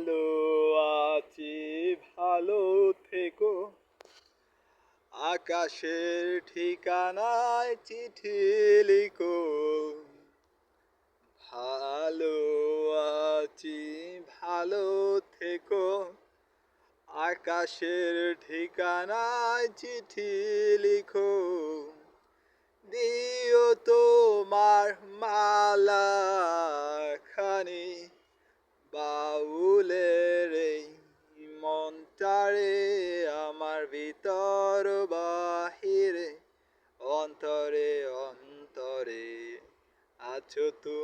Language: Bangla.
ভালো আছি, ভালো থেকো। আকাশের ঠিকানায় চিঠি লিখো। ভালো আছি, ভালো থেকো। আকাশের ঠিকানায় চিঠি লিখো। দিও তোমার মালা খানি বাউলের এই মনটারে, আমার ভিতর বাহিরে, অন্তরে অন্তরে আছো তুমি।